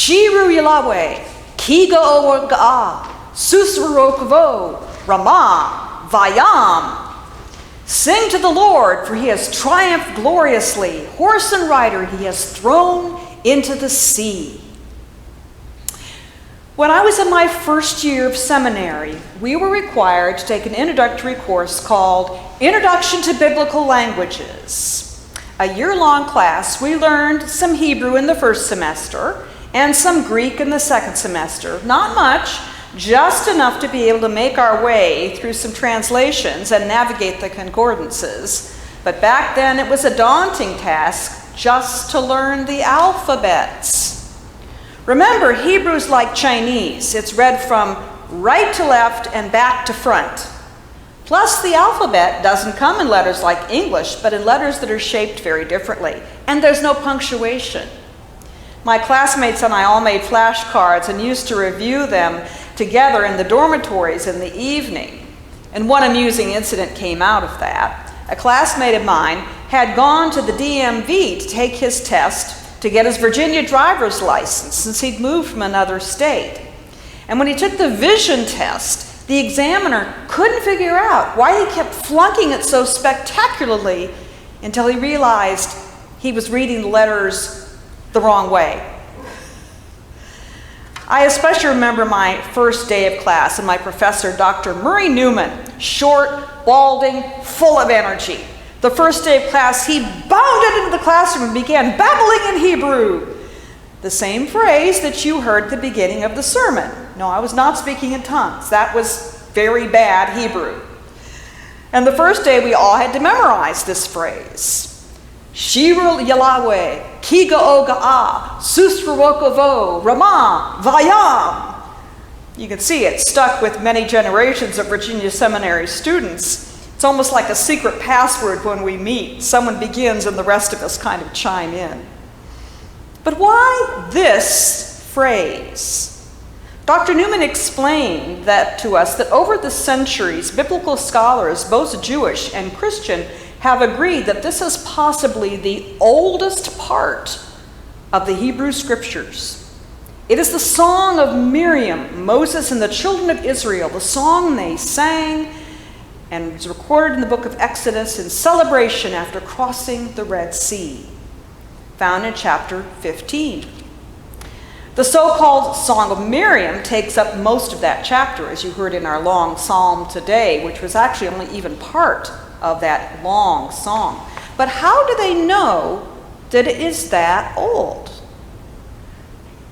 Shiru Yahweh, Kiga Oga, Susvarokavo, Ramah, Vayam. Sing to the Lord, for he has triumphed gloriously. Horse and rider he has thrown into the sea. When I was in my first year of seminary, we were required to take an introductory course called Introduction to Biblical Languages. A year-long class, we learned some Hebrew in the first semester and some Greek in the second semester. Not much, just enough to be able to make our way through some translations and navigate the concordances. But back then it was a daunting task just to learn the alphabets. Remember, Hebrew's like Chinese. It's read from right to left and back to front. Plus, the alphabet doesn't come in letters like English, but in letters that are shaped very differently. And there's no punctuation. My classmates and I all made flashcards and used to review them together in the dormitories in the evening. And one amusing incident came out of that. A classmate of mine had gone to the DMV to take his test to get his Virginia driver's license since he'd moved from another state. And when he took the vision test, the examiner couldn't figure out why he kept flunking it so spectacularly until he realized he was reading the letters the wrong way. I especially remember my first day of class and my professor, Dr. Murray Newman, short, balding, full of energy. The first day of class, he bounded into the classroom and began babbling in Hebrew, the same phrase that you heard at the beginning of the sermon. No, I was not speaking in tongues. That was very bad Hebrew. And the first day, we all had to memorize this phrase. Shirul Yahweh, Kiga Oga'a, Susrawokovo, Ramah, Vayam. You can see it stuck with many generations of Virginia Seminary students. It's almost like a secret password when we meet. Someone begins and the rest of us kind of chime in. But why this phrase? Dr. Newman explained that to us that over the centuries, biblical scholars, both Jewish and Christian, have agreed that this is possibly the oldest part of the Hebrew Scriptures. It is the song of Miriam, Moses, and the children of Israel, the song they sang, and was recorded in the book of Exodus in celebration after crossing the Red Sea, found in chapter 15. The so-called Song of Miriam takes up most of that chapter, as you heard in our long psalm today, which was actually only even part of that long song. But how do they know that it is that old?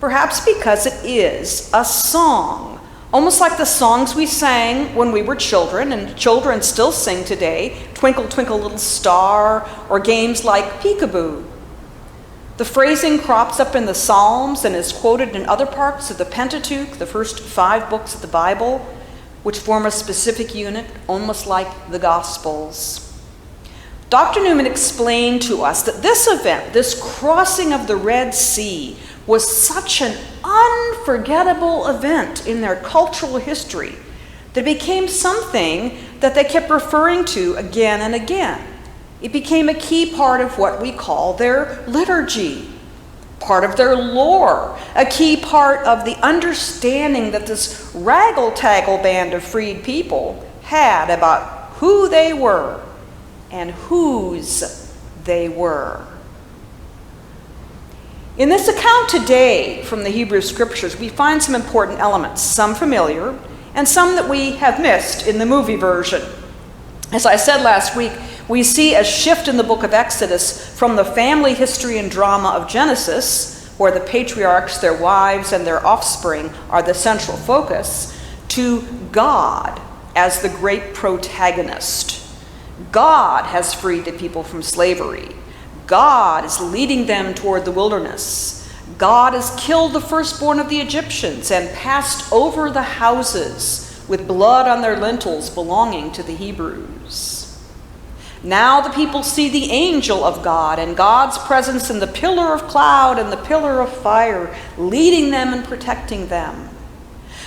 Perhaps because it is a song, almost like the songs we sang when we were children, and children still sing today, Twinkle, Twinkle, Little Star, or games like Peekaboo. The phrasing crops up in the Psalms and is quoted in other parts of the Pentateuch, the first 5 books of the Bible, which form a specific unit, almost like the Gospels. Dr. Newman explained to us that this event, this crossing of the Red Sea, was such an unforgettable event in their cultural history that it became something that they kept referring to again and again. It became a key part of what we call their liturgy, part of their lore, a key part of the understanding that this raggle-taggle band of freed people had about who they were and whose they were. In this account today from the Hebrew Scriptures, we find some important elements, some familiar and some that we have missed in the movie version. As I said last week, we see a shift in the book of Exodus from the family history and drama of Genesis, where the patriarchs, their wives, and their offspring are the central focus, to God as the great protagonist. God has freed the people from slavery. God is leading them toward the wilderness. God has killed the firstborn of the Egyptians and passed over the houses with blood on their lintels belonging to the Hebrews. Now the people see the angel of God and God's presence in the pillar of cloud and the pillar of fire, leading them and protecting them.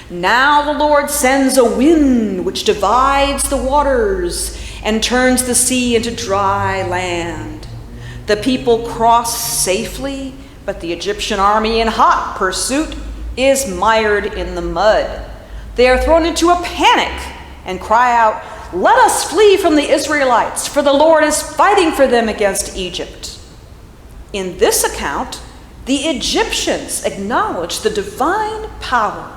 Now the Lord sends a wind which divides the waters and turns the sea into dry land. The people cross safely But the Egyptian army in hot pursuit is mired in the mud. They are thrown into a panic and cry out, "Let us flee from the Israelites, for the Lord is fighting for them against Egypt." In this account, the Egyptians acknowledge the divine power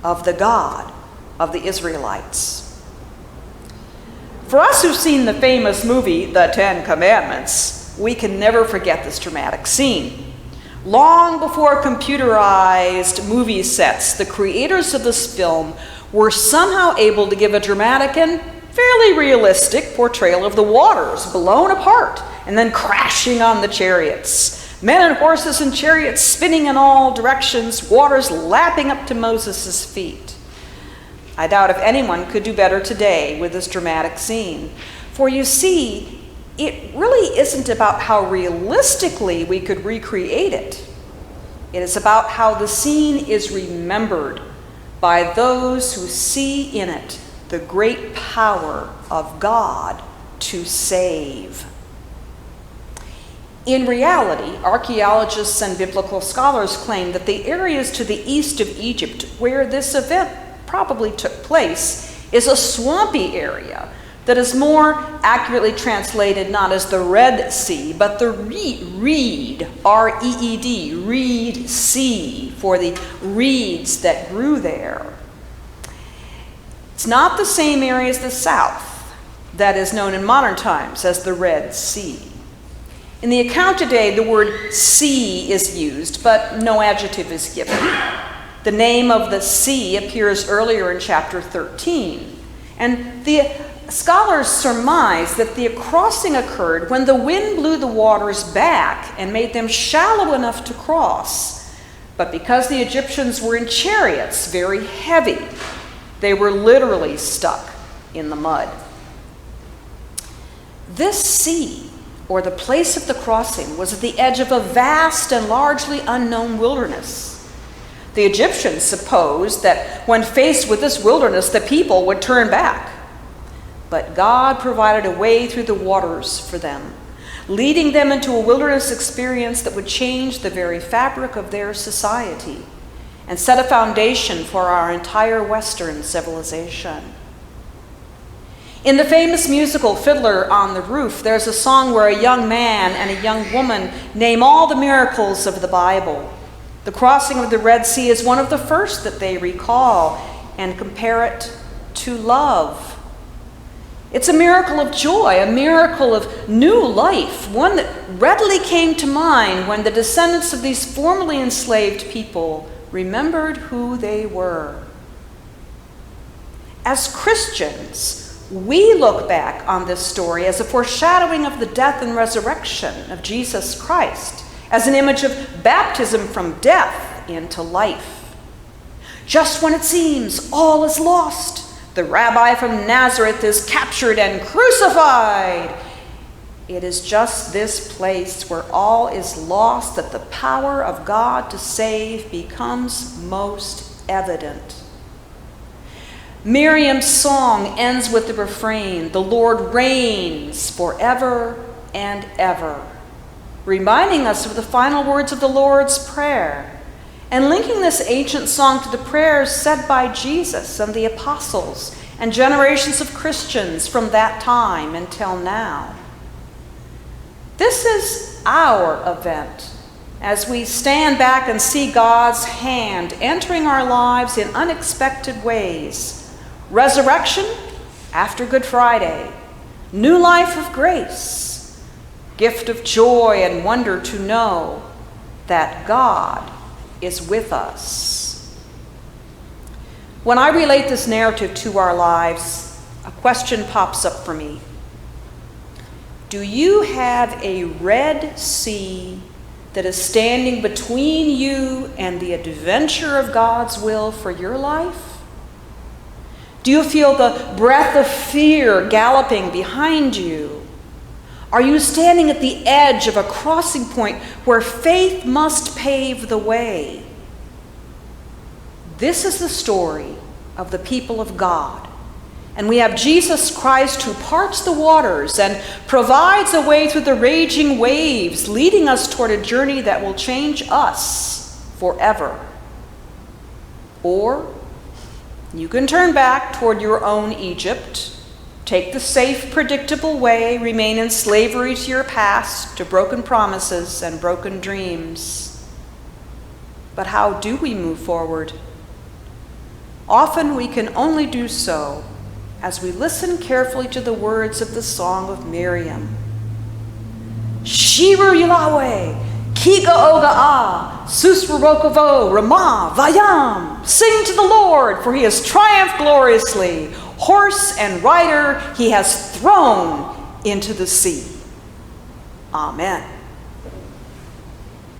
of the God of the Israelites. For us who've seen the famous movie, The Ten Commandments, we can never forget this dramatic scene. Long before computerized movie sets, the creators of this film were somehow able to give a dramatic and fairly realistic portrayal of the waters blown apart and then crashing on the chariots. Men and horses and chariots spinning in all directions, waters lapping up to Moses' feet. I doubt if anyone could do better today with this dramatic scene. For you see, it really isn't about how realistically we could recreate it. It is about how the scene is remembered by those who see in it the great power of God to save. In reality, archaeologists and biblical scholars claim that the areas to the east of Egypt where this event probably took place is a swampy area that is more accurately translated not as the Red Sea, but the reed, R-E-E-D, reed sea, for the reeds that grew there. It's not the same area as the south that is known in modern times as the Red Sea. In the account today, the word sea is used, but no adjective is given. The name of the sea appears earlier in chapter 13, and the scholars surmise that the crossing occurred when the wind blew the waters back and made them shallow enough to cross. But because the Egyptians were in chariots, very heavy, they were literally stuck in the mud. This sea, or the place of the crossing, was at the edge of a vast and largely unknown wilderness. The Egyptians supposed that when faced with this wilderness, the people would turn back. But God provided a way through the waters for them, leading them into a wilderness experience that would change the very fabric of their society and set a foundation for our entire Western civilization. In the famous musical Fiddler on the Roof, there's a song where a young man and a young woman name all the miracles of the Bible. The crossing of the Red Sea is one of the first that they recall and compare it to love. It's a miracle of joy, a miracle of new life, one that readily came to mind when the descendants of these formerly enslaved people remembered who they were. As Christians, we look back on this story as a foreshadowing of the death and resurrection of Jesus Christ, as an image of baptism from death into life. Just when it seems all is lost, the rabbi from Nazareth is captured and crucified. It is just this place where all is lost that the power of God to save becomes most evident. Miriam's song ends with the refrain, "The Lord reigns forever and ever," reminding us of the final words of the Lord's Prayer, and linking this ancient song to the prayers said by Jesus and the apostles and generations of Christians from that time until now. This is our event as we stand back and see God's hand entering our lives in unexpected ways. Resurrection after Good Friday, new life of grace, gift of joy and wonder to know that God is with us. When I relate this narrative to our lives, a question pops up for me. Do you have a Red Sea that is standing between you and the adventure of God's will for your life? Do you feel the breath of fear galloping behind you? Are you standing at the edge of a crossing point where faith must pave the way? This is the story of the people of God, And we have Jesus Christ who parts the waters and provides a way through the raging waves, leading us toward a journey that will change us forever. Or you can turn back toward your own Egypt, take the safe, predictable way, remain in slavery to your past, to broken promises and broken dreams. But how do we move forward? Often we can only do so as we listen carefully to the words of the Song of Miriam. Shiru Yahweh, Kiga Oga Susrokavo, Ramah, Vayam. Sing to the Lord, for he has triumphed gloriously. Horse and rider he has thrown into the sea. Amen.